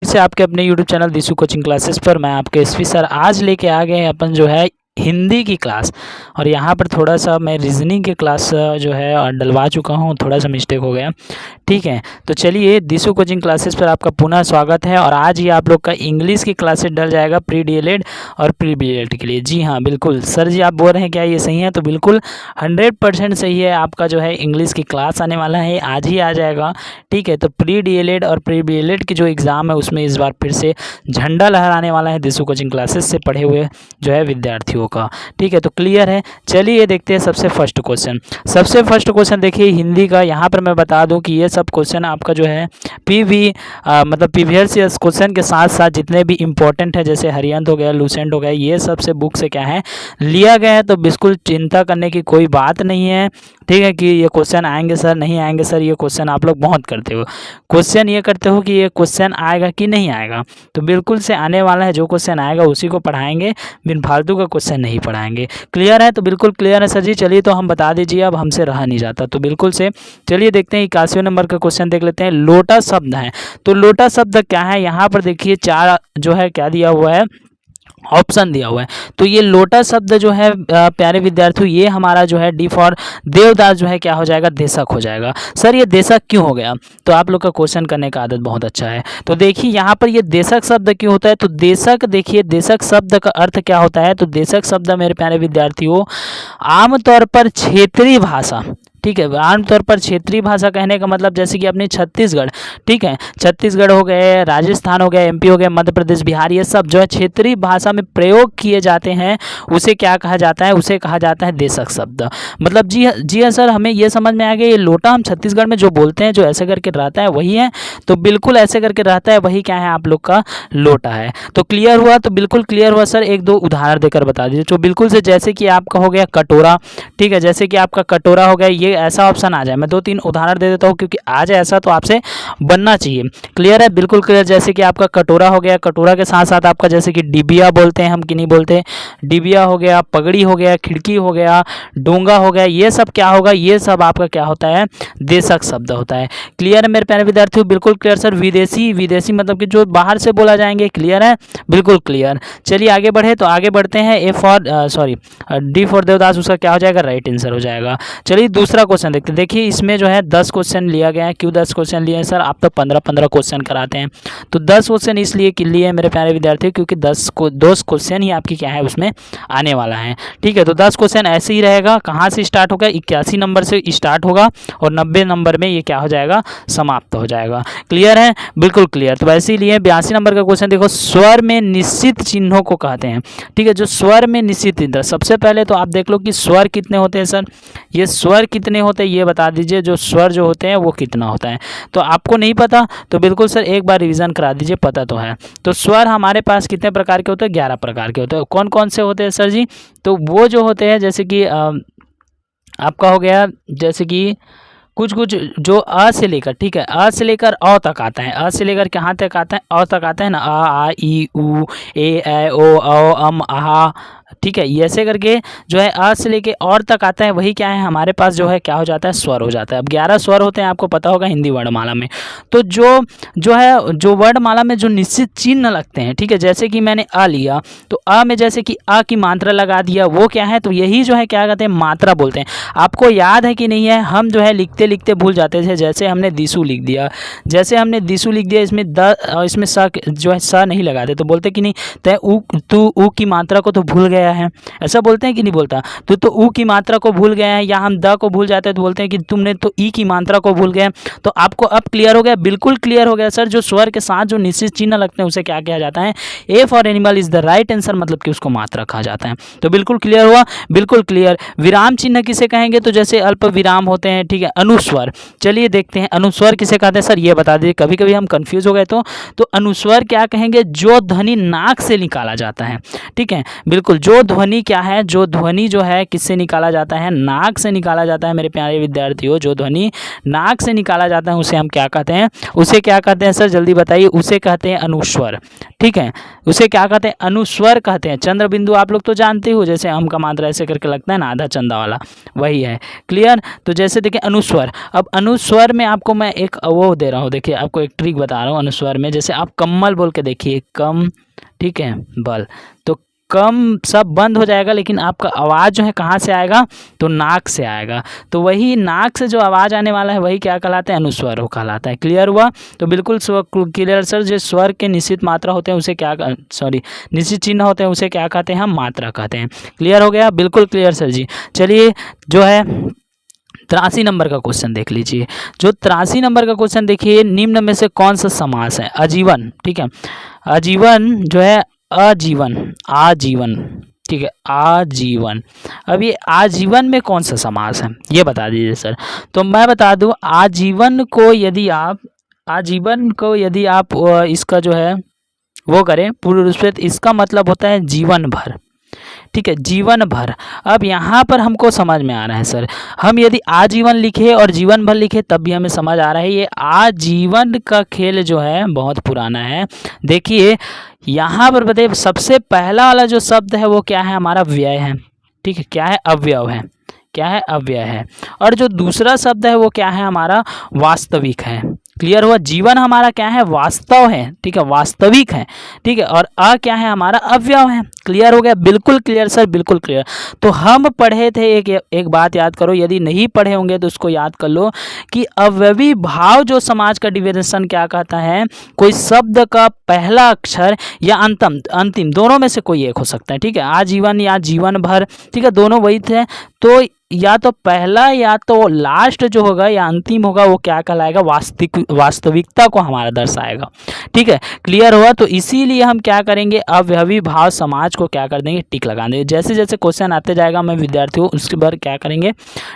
से आपके अपने यूट्यूब चैनल दिशु कोचिंग क्लासेस पर मैं आपके एसपी सर आज लेके आ गए अपन जो है हिंदी की क्लास। और यहाँ पर थोड़ा सा मैं रीजनिंग की क्लास जो है डलवा चुका हूँ, थोड़ा सा मिस्टेक हो गया। ठीक है, तो चलिए दिशु कोचिंग क्लासेस पर आपका पुनः स्वागत है। और आज ही आप लोग का इंग्लिश की क्लासेस डल जाएगा प्री डीएलएड और प्री बीएलएड के लिए। जी हाँ बिल्कुल सर जी, आप बोल रहे हैं क्या ये सही है? तो बिल्कुल 100% सही है। आपका जो है इंग्लिश की क्लास आने वाला है, आज ही आ जाएगा। ठीक है, तो प्री डीएलएड और प्री बीएलएड की जो एग्ज़ाम है उसमें इस बार फिर से झंडा लहराने वाला है दिशु कोचिंग क्लासेस से पढ़े हुए जो है विद्यार्थियों का। ठीक है, तो क्लियर है। चलिए देखते हैं सबसे फर्स्ट क्वेश्चन। सबसे फर्स्ट क्वेश्चन देखिए हिंदी का। यहाँ पर मैं बता दूं कि ये सब क्वेश्चन आपका जो है मतलब प्रीवियस ईयर क्वेश्चन के साथ साथ जितने भी इंपॉर्टेंट है जैसे हरियंत हो गया, लूसेंट हो गया, ये सब से बुक से क्या है लिया गया है। तो बिल्कुल चिंता करने की कोई बात नहीं है। ठीक है, कि ये क्वेश्चन आएंगे सर, नहीं आएंगे सर, ये क्वेश्चन आप लोग बहुत करते हो। क्वेश्चन ये करते हो कि ये क्वेश्चन आएगा कि नहीं आएगा, तो बिल्कुल से आने वाला है। जो क्वेश्चन आएगा उसी को पढ़ाएंगे, बिन फालतू का क्वेश्चन नहीं पढ़ाएंगे। क्लियर है? तो बिल्कुल क्लियर है सर जी। चलिए तो हम बता दीजिए, अब हमसे रहा नहीं जाता। तो बिल्कुल से चलिए देखते हैं 81वें नंबर का क्वेश्चन देख लेते हैं। लोटा शब्द है, तो लोटा शब्द क्या है? यहाँ पर देखिए 4 जो है क्या दिया हुआ है, ऑप्शन दिया हुआ है। तो ये लोटा शब्द जो है प्यारे विद्यार्थियों, ये हमारा जो है डी फॉर देवदास जो है क्या हो जाएगा, देशक हो जाएगा। सर ये देशक क्यों हो गया? तो आप लोग का क्वेश्चन करने का आदत बहुत अच्छा है। तो देखिए यहाँ पर ये देशक शब्द क्यों होता है? तो देशक, देखिए देशक शब्द का अर्थ क्या होता है? तो देशक शब्द मेरे प्यारे विद्यार्थियों आमतौर पर क्षेत्रीय भाषा, ठीक है, आमतौर पर क्षेत्रीय भाषा कहने का मतलब जैसे कि अपने छत्तीसगढ़, ठीक है, छत्तीसगढ़ हो गए, राजस्थान हो गया, एमपी हो गया, मध्य प्रदेश, बिहार, ये सब जो है क्षेत्रीय भाषा में प्रयोग किए जाते हैं उसे क्या कहा जाता है? उसे कहा जाता है देशक शब्द। मतलब जी हाँ सर, हमें ये समझ में आ गया। ये लोटा हम छत्तीसगढ़ में जो बोलते हैं, जो ऐसे करके रहता है वही है। तो बिल्कुल ऐसे करके रहता है वही क्या है आप लोग का लोटा है। तो क्लियर हुआ? तो बिल्कुल क्लियर हुआ सर। 1-2 उदाहरण देकर बता दीजिए। तो बिल्कुल से जैसे कि आपका हो गया कटोरा, ठीक है, जैसे कि आपका कटोरा हो गया, ये ऐसा ऑप्शन आ जाए। मैं 2-3 उदाहरण दे देता हूँ क्योंकि आ जाए ऐसा तो आपसे बनना चाहिए। क्लियर है? बिल्कुल क्लियर। जैसे कि आपका कटोरा हो गया, कटोरा के साथ साथ आपका जैसे कि डिबिया बोलते हैं हम, कि नहीं बोलते, डिबिया हो गया, पगड़ी हो गया, खिड़की हो गया, डोंगा हो गया, ये सब क्या होगा? ये सब आपका क्या होता है? देशक शब्द होता है। क्लियर है मेरे प्यारे विद्यार्थियों? बिल्कुल क्लियर सर। विदेशी, विदेशी मतलब कि जो बाहर से बोला जाएंगे। क्लियर है? बिल्कुल क्लियर। चलिए आगे बढ़े, तो आगे बढ़ते हैं। डी फॉर देवदास, उसका क्या हो जाएगा? राइट आंसर हो जाएगा। चलिए दूसरा क्वेश्चन देखते हैं। देखिए इसमें जो है 10 क्वेश्चन लिया गया है। क्यों 10 क्वेश्चन लिए हैं सर? आप तो 15-15 क्वेश्चन कराते हैं। तो 10 क्वेश्चन इसलिए लिए मेरे प्यारे विद्यार्थी क्योंकि 10 क्वेश्चन ही आपकी क्या है उसमें आने वाला है। ठीक है, तो 10 क्वेश्चन ऐसे ही रहेगा। कहाँ से स्टार्ट होगा? 81 नंबर से स्टार्ट होगा और 90 नंबर में ये क्या हो जाएगा? समाप्त हो जाएगा। क्लियर है? बिल्कुल क्लियर। तो वैसे ही लिए 82 नंबर का क्वेश्चन देखो, स्वर में निश्चित चिन्हों को कहते हैं। ठीक है, जो स्वर में निश्चित चिन्ह, सबसे पहले तो आप देख लो कि स्वर कितने होते हैं सर। ये स्वर कितने होते हैं ये बता दीजिए। जो स्वर जो होते हैं वो कितना होता है? तो आपको नहीं पता तो बिल्कुल सर एक बार रिवीजन करा दीजिए, पता तो है। तो स्वर हमारे पास कितने प्रकार के होते हैं? 11 प्रकार के होते हैं। कौन कौन से होते हैं सर जी? तो वो जो होते हैं जैसे कि आपका हो गया जैसे कि कुछ जो अ से लेकर, ठीक है, अ से लेकर अ तक आता है। अ से लेकर कहाँ तक आता है? अ तक आता है ना। अ आ ई उ ए ऐ ओ औ अम आहा, ठीक है, ये ऐसे करके जो है अ से लेके और तक आता है, वही क्या है हमारे पास जो है क्या हो जाता है? स्वर हो जाता है। अब 11 स्वर होते हैं, आपको पता होगा हिंदी वर्णमाला में। तो जो वर्णमाला में जो निश्चित चिन्ह लगते हैं, ठीक है, जैसे कि मैंने अ लिया तो अ में जैसे कि अ की मात्रा लगा दिया, वो क्या है? तो यही जो है क्या कहते हैं? मात्रा बोलते हैं। आपको याद है कि नहीं है? हम जो है लिखते लिखते भूल जाते थे। जैसे हमने दिशु लिख दिया, इसमें स जो है स नहीं लगाते तो बोलते कि नहीं तू ऊ की मात्रा को तो भूल गया है, ऐसा बोलते हैं कि नहीं बोलता? तो ऊ की मात्रा को भूल गया है, या हम द को भूल जाते हैं तो बोलते हैं कि तुमने तो ई की मात्रा को भूल गए। तो आपको अब क्लियर हो गया? बिल्कुल क्लियर हो गया सर। जो स्वर के साथ जो निश्चित चिन्ह लगते हैं उसे क्या कहा जाता है? A for animal is the right answer, मतलब कि उसको मात्रा कहा जाता है। तो बिल्कुल क्लियर हुआ? बिल्कुल क्लियर। विराम चिन्ह किसे कहेंगे? तो जैसे अल्प विराम होते हैं, ठीक है, अनुस्वर। चलिए देखते हैं अनुस्वर किसे कहते हैं सर, ये बता दीजिए। कभी कभी हम कंफ्यूज हो गए तो अनुस्वर क्या कहेंगे? जो ध्वनि नाक से निकाला जाता है, ठीक है, बिल्कुल जो ध्वनि क्या है, जो ध्वनि जो है किससे निकाला जाता है, नाक से निकाला जाता है मेरे प्यारे विद्यार्थियों। जो ध्वनि नाक से निकाला जाता है उसे हम क्या कहते हैं, उसे क्या कहते हैं सर जल्दी बताइए। उसे कहते हैं अनुस्वर, ठीक है, उसे क्या कहते हैं, अनुस्वर कहते हैं। चंद्र बिंदु आप लोग तो जानते हो, जैसे हम का मात्रा ऐसे करके लगता है ना, आधा चंदा वाला, वही है। क्लियर। तो जैसे देखिए अनुस्वर, अब अनुस्वर में आपको मैं एक वो दे रहा हूँ, देखिए आपको एक ट्रिक बता रहा हूँ अनुस्वर में। जैसे आप कम्मल बोल के देखिए, कम, ठीक है, बल, तो कम सब बंद हो जाएगा, लेकिन आपका आवाज़ जो है कहाँ से आएगा, तो नाक से आएगा। तो वही नाक से जो आवाज़ आने वाला है वही क्या कहलाता है, अनुस्वर हो कहलाता है। क्लियर हुआ। तो बिल्कुल क्लियर सर। जो स्वर के निश्चित मात्रा होते हैं उसे क्या, सॉरी, निश्चित चिन्ह होते हैं उसे क्या कहते हैं, हम मात्रा कहते हैं। क्लियर हो गया, बिल्कुल क्लियर सर जी। चलिए जो है 83 नंबर का क्वेश्चन देख लीजिए। जो 83 नंबर का क्वेश्चन देखिए, निम्न में से कौन सा समास है, आजीवन, ठीक है, आजीवन जो है, आजीवन, आजीवन, ठीक है, आजीवन। अब ये आजीवन में कौन सा समास है ये बता दीजिए सर। तो मैं बता दूं, आजीवन को यदि आप, आजीवन को यदि आप इसका जो है वो करें पूर्ण रूप से, इसका मतलब होता है जीवन भर, ठीक है, जीवन भर। अब यहाँ पर हमको समझ में आ रहा है सर, हम यदि आजीवन लिखे और जीवन भर लिखे तब भी हमें समझ आ रहा है। ये आजीवन का खेल जो है बहुत पुराना है। देखिए यहाँ पर बताइए, सबसे पहला वाला जो शब्द है वो क्या है, हमारा व्यय है, ठीक है, क्या है, अव्यव है, क्या है, अव्यय है। और जो दूसरा शब्द है वो क्या है, हमारा वास्तविक है। क्लियर हुआ। जीवन हमारा क्या है, वास्तव है, ठीक है, वास्तविक है, ठीक है, और अ क्या है, हमारा अव्यव है। क्लियर हो गया, बिल्कुल क्लियर सर, बिल्कुल क्लियर। तो हम पढ़े थे, एक बात याद करो, यदि नहीं पढ़े होंगे तो उसको याद कर लो कि अव्यवी भाव जो समाज का डिविनेशन क्या कहता है, कोई शब्द का पहला अक्षर या अंतिम दोनों में से कोई एक हो सकता है, ठीक है, आजीवन या जीवन भर, ठीक है, दोनों वही थे। तो या तो पहला या तो लास्ट जो होगा या अंतिम होगा वो क्या कहलाएगा, वास्तविकता को हमारा दर्शाएगा, ठीक है। क्लियर हुआ। तो इसीलिए हम क्या करेंगे, अव्यवी भाव समाज को क्या कर देंगे, टिक लगा देंगे। जैसे जैसे क्वेश्चन आते जाएगा मैं विद्यार्थियों उसके बारे क्या करेंगे,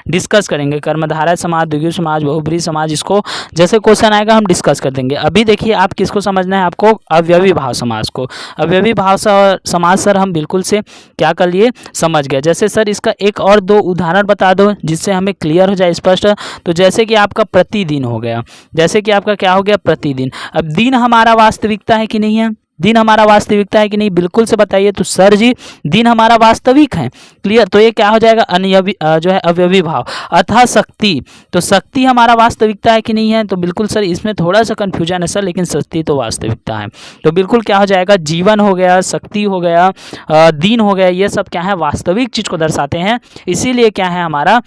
डिस्कस करेंगे। कर्मधारय समाज, द्विगु समाज, बहुब्रीहि समाज, इसको जैसे क्वेश्चन आएगा हम डिस्कस कर देंगे। अभी देखिए आप किसको समझना है, आपको अव्यवी भाव समाज को। अव्यवी भाव समाज सर हम बिल्कुल से क्या कर लिए, समझ गए। जैसे सर इसका एक और दो उदाहरण बता दो जिससे हमें क्लियर हो जाए स्पष्ट। तो जैसे कि आपका प्रतिदिन हो गया, जैसे कि आपका क्या हो गया, प्रतिदिन। अब दिन हमारा वास्तविकता है कि नहीं है, दिन हमारा वास्तविकता है कि नहीं, बिल्कुल से बताइए। तो सर जी दिन हमारा वास्तविक है। क्लियर। तो ये क्या हो जाएगा, जो है अव्यवी भाव। अतः शक्ति, तो शक्ति हमारा वास्तविकता है कि नहीं है, तो बिल्कुल सर इसमें थोड़ा सा कंफ्यूजन है सर, लेकिन शक्ति तो वास्तविकता है। तो बिल्कुल क्या हो जाएगा, जीवन हो गया, शक्ति हो गया, दिन हो गया, ये सब क्या है, वास्तविक चीज को दर्शाते हैं। इसीलिए क्या है, हमारा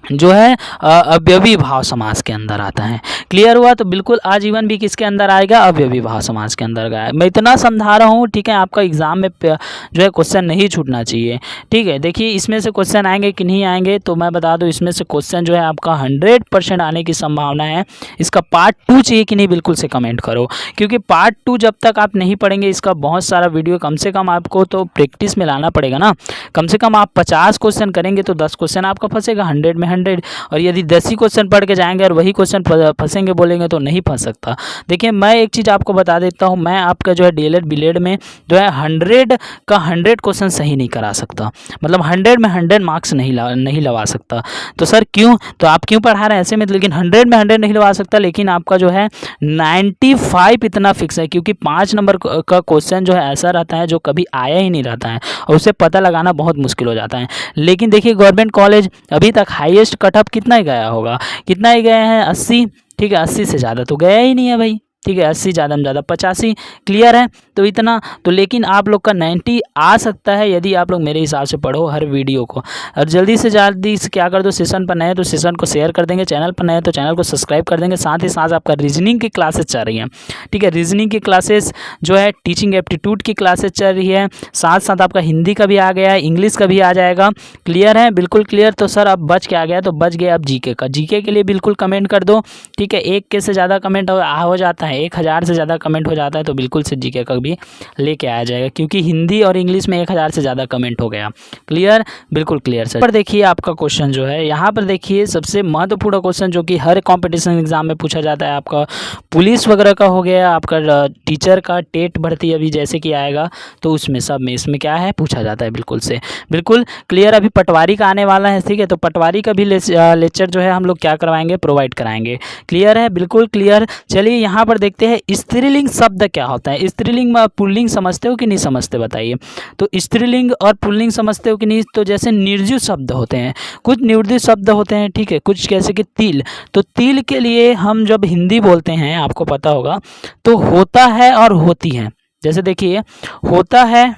जो है अव्यवी भाव समास के अंदर आता है। क्लियर हुआ। तो बिल्कुल आजीवन भी किसके अंदर आएगा, अव्यवी भाव समास के अंदर गया। मैं इतना समझा रहा हूँ, ठीक है, आपका एग्जाम में जो है क्वेश्चन नहीं छूटना चाहिए, ठीक है। देखिए इसमें से क्वेश्चन आएंगे कि नहीं आएंगे, तो मैं बता दूँ इसमें से क्वेश्चन जो है आपका 100% आने की संभावना है। इसका पार्ट 2 चाहिए कि नहीं, बिल्कुल से कमेंट करो, क्योंकि पार्ट 2 जब तक आप नहीं पढ़ेंगे इसका बहुत सारा वीडियो, कम से कम आपको तो प्रैक्टिस में लाना पड़ेगा ना। कम से कम आप 50 क्वेश्चन करेंगे तो 10 क्वेश्चन आपका फंसेगा, 100 में 100। और यदि 10 ही क्वेश्चन पढ़ के जाएंगे और वही क्वेश्चन फंसेंगे बोलेंगे तो नहीं फंस सकता। देखिए मैं एक चीज़ आपको बता देता हूँ, मैं आपका जो है डीएलएड बीएलएड में जो है 100 का 100 क्वेश्चन सही नहीं करा सकता, मतलब 100 में 100 मार्क्स नहीं लगा सकता। तो सर क्यों, तो आप क्यों पढ़ा रहे हैं ऐसे में, लेकिन 100 में 100 नहीं लगा सकता, लेकिन आपका जो है 95 इतना फिक्स है, क्योंकि 5 नंबर का क्वेश्चन जो है ऐसा रहता है जो कभी आया ही नहीं रहता है और उसे पता लगाना बहुत मुश्किल हो जाता है। लेकिन देखिए गवर्नमेंट कॉलेज अभी तक हाईएस्ट कटअप कितना ही गया होगा, कितना ही गए हैं, 80, ठीक है, 80 से ज़्यादा तो गया ही नहीं है भाई, ठीक है, 80 ज़्यादा में ज़्यादा 85। क्लियर है। तो इतना तो, लेकिन आप लोग का 90 आ सकता है यदि आप लोग मेरे हिसाब से पढ़ो हर वीडियो को। और जल्दी से जल्दी से क्या कर दो, सेशन पर नए तो सेशन को शेयर कर देंगे, चैनल पर नए तो चैनल को सब्सक्राइब कर देंगे। साथ ही साथ आपका रीजनिंग की क्लासेस चल रही हैं, ठीक है, रीजनिंग की क्लासेस जो है, टीचिंग एप्टीट्यूड की क्लासेस चल रही है, साथ साथ आपका हिंदी का भी आ गया है, इंग्लिश का भी आ जाएगा। क्लियर है, बिल्कुल क्लियर। तो सर अब बच के आ गया, तो बच गया अब जीके का। जीके के लिए बिल्कुल कमेंट कर दो, ठीक है, 1 के से ज़्यादा कमेंट हो जाता है है 1000 से ज़्यादा कमेंट हो जाता है तो बिल्कुल से जीके का भी लेके आया जाएगा, क्योंकि हिंदी और इंग्लिश में 1000 से ज़्यादा कमेंट हो गया। क्लियर, बिल्कुल क्लियर सर। पर देखिए आपका क्वेश्चन जो है यहाँ पर देखिए सबसे महत्वपूर्ण क्वेश्चन जो कि हर कॉम्पिटिशन एग्जाम में पूछा जाता है, आपका पुलिस वगैरह का हो गया, आपका टीचर का टेट भर्ती अभी जैसे कि आएगा तो उसमें सब में इसमें क्या है पूछा जाता है, बिल्कुल से बिल्कुल क्लियर। अभी पटवारी का आने वाला है, ठीक है, तो पटवारी का भी लेक्चर जो है हम लोग क्या करवाएंगे, प्रोवाइड कराएंगे। क्लियर है, बिल्कुल क्लियर। चलिए यहाँ पर देखते हैं स्त्रीलिंग शब्द क्या होता है। स्त्रीलिंग पुल्लिंग समझते हो कि नहीं समझते बताइए। तो स्त्रीलिंग और पुल्लिंग समझते हो कि नहीं। तो जैसे निर्जीव शब्द होते हैं, कुछ निर्जीव शब्द होते हैं, ठीक है, कुछ जैसे कि तिल, तो तिल के लिए हम जब हिंदी बोलते हैं आपको पता होगा तो होता है और होती है। जैसे देखिए होता है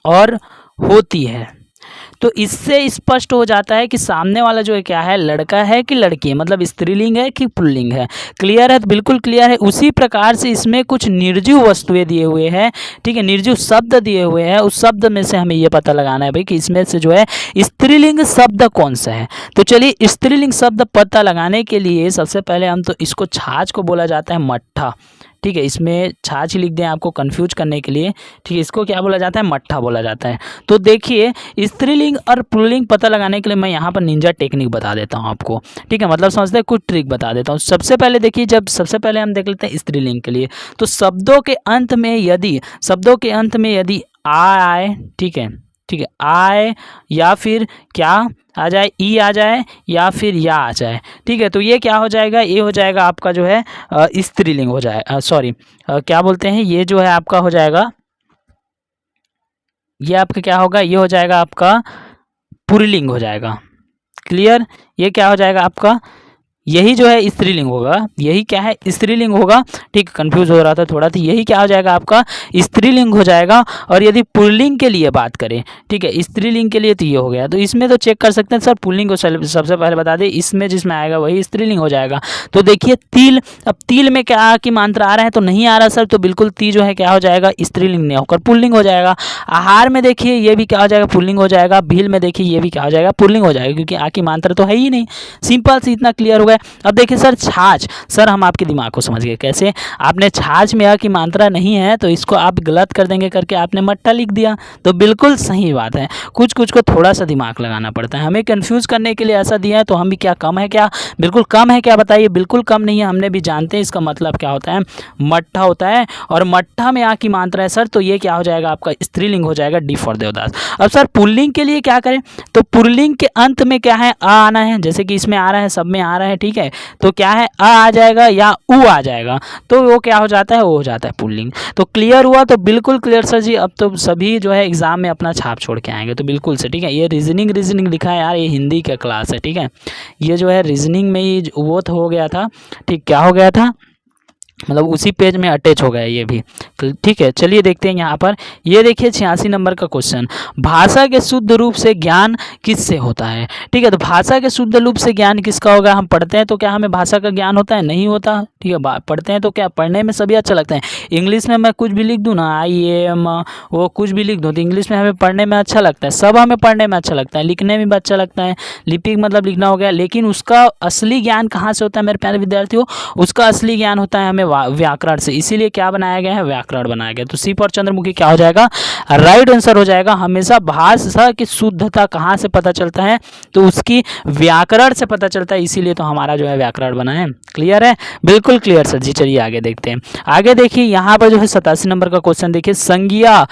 और होती है, तो इससे स्पष्ट हो जाता है कि सामने वाला जो है क्या है, लड़का है कि लड़की है, मतलब स्त्रीलिंग है कि पुल्लिंग है। क्लियर है, बिल्कुल क्लियर है। उसी प्रकार से इसमें कुछ निर्जीव वस्तुएं दिए हुए हैं, ठीक है, निर्जीव शब्द दिए हुए हैं, उस शब्द में से हमें ये पता लगाना है भाई कि इसमें से जो है स्त्रीलिंग शब्द कौन सा है। तो चलिए स्त्रीलिंग शब्द पता लगाने के लिए सबसे पहले हम तो इसको छाछ को बोला जाता है मट्ठा, ठीक है, इसमें छाछ लिख दें आपको कंफ्यूज करने के लिए, ठीक है, इसको क्या बोला जाता है, मट्ठा बोला जाता है। तो देखिए स्त्रीलिंग और पुल्लिंग पता लगाने के लिए मैं यहाँ पर निंजा टेक्निक बता देता हूँ आपको, ठीक है, मतलब समझते हैं, कुछ ट्रिक बता देता हूँ। सबसे पहले देखिए, जब सबसे पहले हम देख लेते हैं स्त्रीलिंग के लिए, तो शब्दों के अंत में यदि आ आए, ठीक है, ठीक है, आए या फिर क्या आ जाए, ई आ जाए या फिर या आ जाए, ठीक है, तो ये क्या हो जाएगा, ये हो जाएगा आपका जो है स्त्रीलिंग हो जाए, सॉरी क्या बोलते हैं, ये जो है आपका हो जाएगा, ये आपका क्या होगा, ये हो जाएगा आपका पुल्लिंग हो जाएगा। क्लियर, ये क्या हो जाएगा आपका, यही जो है स्त्रीलिंग होगा, यही क्या है स्त्रीलिंग होगा, ठीक, कंफ्यूज हो रहा था थोड़ा, तो यही क्या हो जाएगा आपका स्त्रीलिंग हो जाएगा। और यदि पुल्लिंग के लिए बात करें, ठीक है, स्त्रीलिंग के लिए तो ये हो गया, तो इसमें तो चेक कर सकते हैं सर, पुल्लिंग को सबसे पहले बता दें, इसमें जिसमें आएगा वही स्त्रीलिंग हो जाएगा। तो देखिए तिल, अब तिल में क्या की मात्रा आ रहा है तो नहीं आ रहा सर, तो बिल्कुल ती जो है क्या हो जाएगा, स्त्रीलिंग नहीं होकर पुल्लिंग हो जाएगा। आहार में देखिए ये भी क्या हो जाएगा, पुल्लिंग हो जाएगा। भील में देखिए ये भी क्या हो जाएगा, पुल्लिंग हो जाएगा, क्योंकि आ की मात्रा तो है ही नहीं। सिंपल से इतना क्लियर हो गया। अब देखिए सर छाछ, सर हम आपके दिमाग को समझ गए कैसे, आपने छाछ में आ की मात्रा नहीं है तो इसको आप गलत कर देंगे करके आपने मट्ठा लिख दिया, तो बिल्कुल सही बात है। कुछ कुछ को थोड़ा सा दिमाग लगाना पड़ता है, हमें कंफ्यूज करने के लिए ऐसा दिया है, तो हम भी क्या कम है क्या, बिल्कुल कम है क्या बताइए, बिल्कुल कम नहीं है, हमने भी जानते हैं इसका मतलब क्या होता है, मट्ठा होता है। और मट्ठा में आ की मात्रा है सर, तो ये क्या हो जाएगा आपका स्त्रीलिंग हो जाएगा, डी फॉर देवदास। अब सर पुल्लिंग के लिए क्या करें, तो पुल्लिंग के अंत में क्या है, आ आना है, जैसे कि इसमें आ रहा है, सब में आ रहा है, ठीक है, तो क्या है आ जाएगा या ऊ आ जाएगा, तो वो क्या हो जाता है, वो हो जाता है पुल्लिंग। तो क्लियर हुआ, तो बिल्कुल क्लियर सर जी। अब तो सभी जो है एग्जाम में अपना छाप छोड़ के आएंगे, तो बिल्कुल से ठीक है। ये रीजनिंग लिखा है यार, ये हिंदी का क्लास है, ठीक है, ये जो है रीजनिंग में ही वो तो हो गया था, ठीक, क्या हो गया था, मतलब उसी पेज में अटैच हो गया ये भी, ठीक है। चलिए देखते हैं यहाँ पर, ये देखिए 86 नंबर का क्वेश्चन, भाषा के शुद्ध रूप से ज्ञान किससे होता है, ठीक है। तो भाषा के शुद्ध रूप से ज्ञान किसका होगा, हम पढ़ते हैं तो क्या हमें भाषा का ज्ञान होता है, नहीं होता, ठीक है, पढ़ते हैं तो क्या पढ़ने में सभी अच्छा लगता है। इंग्लिश में मैं कुछ भी लिख दूँ ना, IAM वो कुछ भी लिख दूँ तो इंग्लिश में हमें पढ़ने में अच्छा लगता है, सब हमें पढ़ने में अच्छा लगता है, लिखने में भी अच्छा लगता है, लिपि मतलब लिखना हो गया, लेकिन उसका असली ज्ञान कहाँ से होता है मेरे प्यारे विद्यार्थियों, उसका असली ज्ञान होता है हमें व्याकरण से, इसीलिए क्या बनाया गया है, व्याकरण बनाया गया। तो सी फॉर चंद्रमुखी क्या हो जाएगा, राइट आंसर हो जाएगा। हमेशा भाषा की शुद्धता कहाँ से पता चलता है, तो उसकी व्याकरण से पता चलता है, इसीलिए तो हमारा जो है व्याकरण बना है। क्लियर है, बिल्कुल क्लियर सर जी। चलिए आगे देखते हैं, आगे देखिए यहाँ पर जो है 87 नंबर का क्वेश्चन देखिए, संज्ञा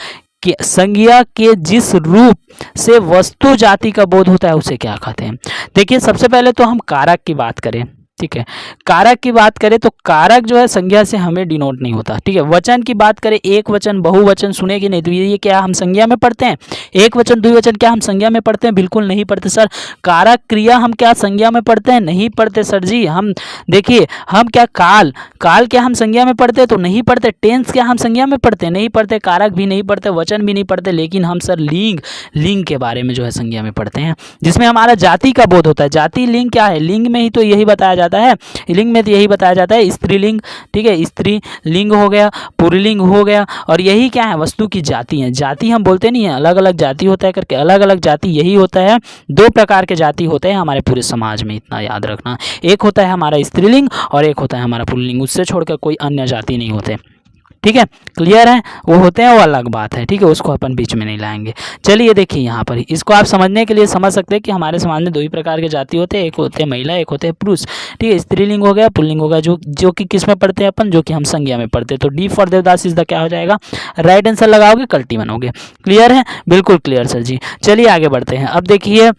के जिस रूप से वस्तु जाति का बोध होता है उसे क्या कहते हैं। देखिए सबसे पहले तो हम कारक की बात करें, ठीक है, कारक की बात करें तो कारक जो है संज्ञा से हमें डिनोट नहीं होता, ठीक है। वचन की बात करें, एक वचन बहुवचन सुने कि नहीं, तो ये क्या हम संज्ञा में पढ़ते हैं, एक वचन द्विवचन क्या हम संज्ञा में पढ़ते हैं, बिल्कुल नहीं पढ़ते सर। कारक क्रिया हम क्या संज्ञा में पढ़ते हैं, नहीं पढ़ते सर जी। हम देखिए हम क्या काल क्या हम संज्ञा में पढ़ते हैं, तो नहीं पढ़ते। टेंस क्या हम संज्ञा में पढ़ते हैं, नहीं पढ़ते। कारक भी नहीं पढ़ते, वचन भी नहीं पढ़ते, लेकिन हम सर लिंग के बारे में जो है संज्ञा में पढ़ते हैं, जिसमें हमारा जाति का बोध होता है। जाति लिंग क्या है, लिंग में ही तो यही बताया जाता है? लिंग में तो यही बताया जाता है, स्त्रीलिंग, ठीक है, स्त्री लिंग हो गया, पुल्लिंग हो गया। और यही क्या है? वस्तु की जाति है। जाति हम बोलते नहीं है अलग अलग जाति होता है करके, अलग अलग जाति यही होता है। दो प्रकार के जाति होते हैं हमारे पूरे समाज में, इतना याद रखना। एक होता है हमारा स्त्रीलिंग और एक होता है हमारा पुल्लिंग, उससे छोड़कर कोई अन्य जाति नहीं होते, ठीक है, क्लियर है? वो होते हैं वो अलग बात है, ठीक है, उसको अपन बीच में नहीं लाएंगे। चलिए देखिए यहाँ पर इसको आप समझने के लिए समझ सकते हैं कि हमारे समाज में दो ही प्रकार के जाति होते हैं, एक होते हैं महिला, एक होते हैं पुरुष, ठीक है। स्त्रीलिंग हो गया, पुल्लिंग हो गया, जो कि किस में पढ़ते हैं अपन? जो कि हम संज्ञा में पढ़ते हैं। तो D for Devdas is the क्या हो जाएगा? राइट आंसर लगाओगे, कल्टी बनोगे। क्लियर है? बिल्कुल क्लियर सर जी। चलिए आगे बढ़ते हैं। अब देखिए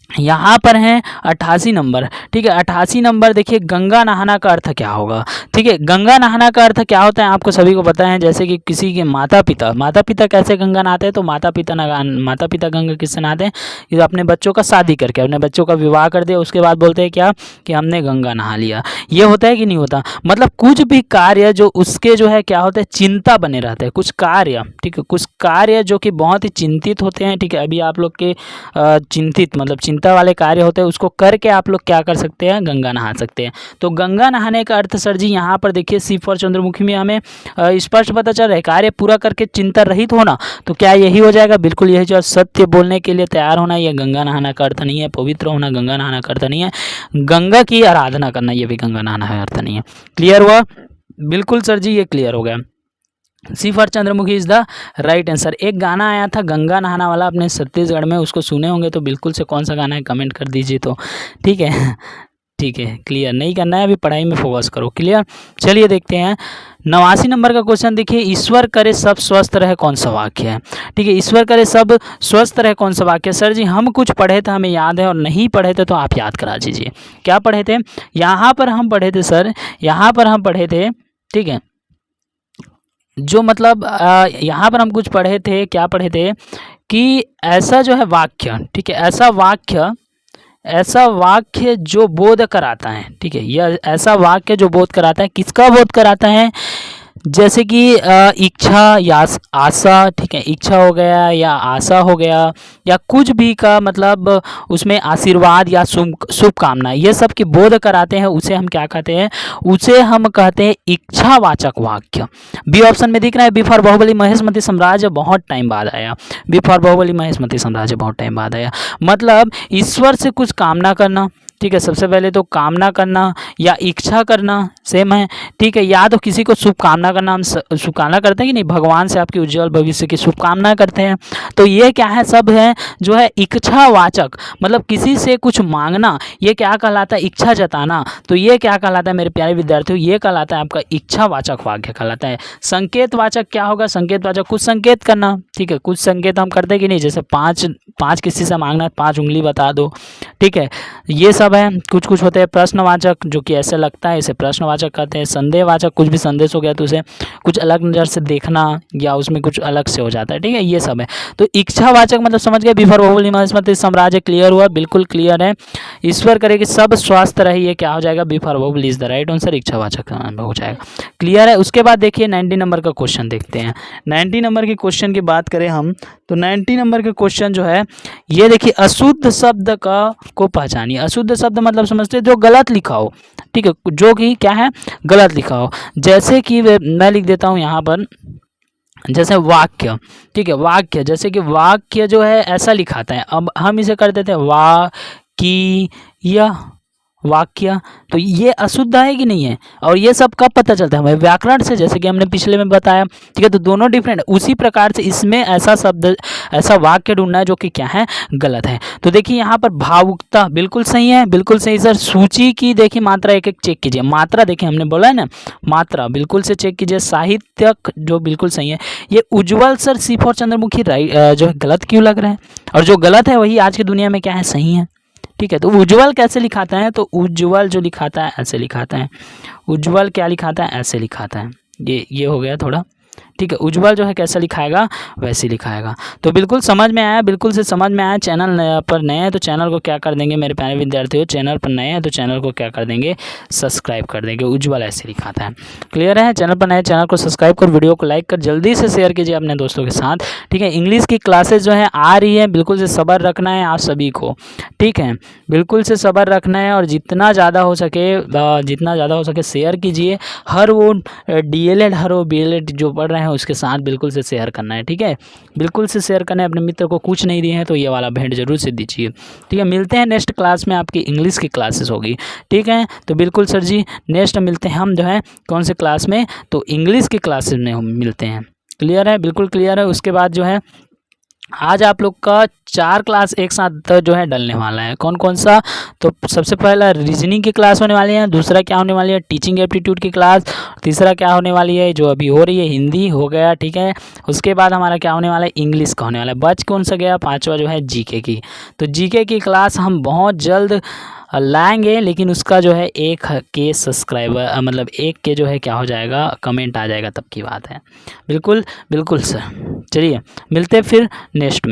यहाँ पर है 88 नंबर, ठीक है। 88 नंबर देखिए, गंगा नहाना का अर्थ क्या होगा? ठीक है, गंगा नहाना का अर्थ क्या होता है आपको सभी को पता है। जैसे कि किसी के माता पिता कैसे गंगा नहाते हैं? तो माता पिता गंगा किससे नहाते हैं? ये अपने बच्चों का शादी करके, अपने बच्चों का विवाह कर दिया, उसके बाद बोलते हैं क्या कि हमने गंगा नहा लिया। ये होता है कि नहीं होता? मतलब कुछ भी कार्य जो उसके जो है क्या होता है, चिंता बने रहते हैं। कुछ कार्य, ठीक है, कुछ कार्य जो कि बहुत ही चिंतित होते हैं, ठीक है। अभी आप लोग के चिंतित मतलब चिंता वाले कार्य होते हैं, उसको करके आप लोग क्या कर सकते हैं? गंगा नहा सकते हैं। तो गंगा नहाने का अर्थ सर जी यहाँ पर देखिए सी फॉर चंद्रमुखी में हमें स्पष्ट पता चल रहा है, कार्य पूरा करके चिंता रहित होना। तो क्या यही हो जाएगा? बिल्कुल यही, जो सत्य बोलने के लिए तैयार होना, यह गंगा नहाना का अर्थ नहीं है। पवित्र होना गंगा नहाना का अर्थ नहीं है। गंगा की आराधना करना ये भी गंगा नहाना का अर्थ नहीं है। क्लियर हुआ? बिल्कुल सर जी, ये क्लियर हो गया। C for Chandramukhi is the right answer. एक गाना आया था गंगा नहाना वाला अपने छत्तीसगढ़ में, उसको सुने होंगे तो बिल्कुल से कौन सा गाना है कमेंट कर दीजिए। तो ठीक है, ठीक है, क्लियर नहीं करना है, अभी पढ़ाई में फोकस करो। क्लियर? चलिए देखते हैं 89 नंबर का क्वेश्चन। देखिए, ईश्वर करे सब स्वस्थ रहे कौन सा वाक्य है? ठीक है, ईश्वर करे सब स्वस्थ रहे कौन सा वाक्य? सर जी हम कुछ पढ़े थे, हमें याद है, और नहीं पढ़े थे तो आप याद करा दीजिए। क्या पढ़े थे? यहाँ पर हम पढ़े थे सर, यहाँ पर हम पढ़े थे, ठीक है, जो मतलब यहाँ पर हम कुछ पढ़े थे, क्या पढ़े थे कि ऐसा जो है वाक्य, ठीक है, ऐसा वाक्य जो बोध कराता है, ठीक है, यह ऐसा वाक्य जो बोध कराता है, किसका बोध कराता है? जैसे कि इच्छा या आशा, ठीक है, इच्छा हो गया या आशा हो गया, या कुछ भी का मतलब उसमें आशीर्वाद या शुभकामना, ये सब की बोध कराते हैं, उसे हम क्या कहते हैं? उसे हम कहते हैं इच्छावाचक वाक्य। बी ऑप्शन में दिख रहा है, बी फॉर बाहुबली महेशमती साम्राज्य बहुत टाइम बाद आया। बी फॉर बाहुबली महेशमती साम्राज्य बहुत टाइम बाद आया, मतलब ईश्वर से कुछ कामना करना, ठीक है, सबसे पहले तो कामना करना या इच्छा करना सेम है, ठीक है, या तो किसी को शुभकामना करना, हम शुभकामना करते हैं कि नहीं, भगवान से आपके उज्जवल भविष्य की शुभकामना करते हैं। तो ये क्या है? सब है जो है इच्छावाचक, मतलब किसी से कुछ मांगना, ये क्या कहलाता है? इच्छा जताना। तो ये क्या कहलाता है मेरे प्यारे विद्यार्थियों? ये कहलाता है आपका इच्छावाचक वाक्य कहलाता है। संकेतवाचक क्या होगा? संकेतवाचक कुछ संकेत करना, ठीक है, कुछ संकेत हम करते कि नहीं, जैसे पाँच किसी से मांगना, 5 उंगली बता दो, ठीक है, ये सब है। कुछ कुछ होते हैं प्रश्नवाचक, जो कि ऐसे लगता है, इसे प्रश्नवाचक कहते हैं। संदेहवाचक, कुछ भी संदेश हो गया तो उसे कुछ अलग नज़र से देखना या उसमें कुछ अलग से हो जाता है, ठीक है, ये सब है। तो इच्छावाचक मतलब समझ गए, बिफोर बाहुबली महेशमती साम्राज्य क्लियर हुआ? बिल्कुल क्लियर है। ईश्वर करे कि सब स्वस्थ रहे, ये क्या हो जाएगा? Before Baahubali is the right answer, इच्छावाचक हो जाएगा। क्लियर है? उसके बाद देखिए 90 नंबर का क्वेश्चन देखते हैं। 90 नंबर के क्वेश्चन की बात करें हम, तो 90 नंबर के क्वेश्चन जो है ये देखिए, अशुद्ध शब्द को पहचानिए। अशुद्ध शब्द मतलब समझते हैं जो गलत लिखा हो, ठीक है, जो कि क्या है? गलत लिखा हो। जैसे कि मैं लिख देता हूँ यहाँ पर, जैसे वाक्य, ठीक है, वाक्य, जैसे कि वाक्य जो है ऐसा लिखाता है, अब हम इसे कर देते हैं वाक्य, वाक्य। तो ये अशुद्ध है कि नहीं है? और ये सब कब पता चलता है हमें? व्याकरण से, जैसे कि हमने पिछले में बताया, ठीक है। तो दोनों डिफरेंट है। उसी प्रकार से इसमें ऐसा शब्द, ऐसा वाक्य ढूंढना है जो कि क्या है? गलत है। तो देखिए यहाँ पर भावुकता बिल्कुल सही है, बिल्कुल सही सर। सूची की देखिए मात्रा एक एक चेक कीजिए। मात्रा देखिए, हमने बोला है ना, मात्रा बिल्कुल से चेक कीजिए। साहित्यक जो बिल्कुल सही है। ये उज्ज्वल सर सी फॉर चंद्रमुखी जो है गलत क्यों लग रहा है? और जो गलत है वही आज की दुनिया में क्या है? सही है, ठीक है। तो उज्ज्वल कैसे लिखाता है? तो उज्ज्वल जो लिखाता है ऐसे लिखाता है। उज्ज्वल क्या लिखाता है? ऐसे लिखाता है। ये हो गया थोड़ा, ठीक है, उज्ज्वल जो है कैसा लिखाएगा वैसे लिखाएगा। तो बिल्कुल समझ में आया, बिल्कुल से समझ में आया। चैनल पर नए हैं तो चैनल को क्या कर देंगे मेरे प्यारे विद्यार्थियों, चैनल पर नए हैं तो चैनल को क्या कर देंगे, सब्सक्राइब कर देंगे। उज्ज्वल ऐसे लिखाता है। क्लियर है? चैनल पर नए, चैनल को सब्सक्राइब कर, वीडियो को लाइक कर, जल्दी से शेयर कीजिए अपने दोस्तों के साथ। ठीक है, इंग्लिश की क्लासेस जो है आ रही है, बिल्कुल से सब्र रखना है आप सभी को। ठीक है, बिल्कुल से सब्र रखना है और जितना ज़्यादा हो सके शेयर कीजिए। हर वो डीएलएड, हर वो बीएलएड जो पढ़ रहे हैं उसके साथ बिल्कुल से शेयर करना है। ठीक है, बिल्कुल से शेयर करना है। अपने मित्र को कुछ नहीं दिए हैं तो ये वाला भेंट जरूर से दीजिए। ठीक है, मिलते हैं नेक्स्ट क्लास में, आपकी इंग्लिश की क्लासेस होगी। ठीक है, तो बिल्कुल सर जी नेक्स्ट मिलते हैं हम जो है कौन से क्लास में, तो इंग्लिश की क्लासेस में हम मिलते हैं। क्लियर है? बिल्कुल क्लियर है। उसके बाद जो है आज आप लोग का 4 क्लास एक साथ जो है डलने वाला है। कौन कौन सा? तो सबसे पहला रीजनिंग की क्लास होने वाली है, दूसरा क्या होने वाली है, टीचिंग एप्टीट्यूड की क्लास, तीसरा क्या होने वाली है जो अभी हो रही है, हिंदी हो गया। ठीक है, उसके बाद हमारा क्या होने वाला है, इंग्लिश का होने वाला है। बच कौन सा गया, 5वां जो है जीके की। तो जीके की क्लास हम बहुत जल्द लाएंगे, लेकिन उसका जो है 1K सब्सक्राइबर मतलब 1K जो है क्या हो जाएगा, कमेंट आ जाएगा तब की बात है। बिल्कुल बिल्कुल सर, चलिए मिलते हैं फिर नेक्स्ट में।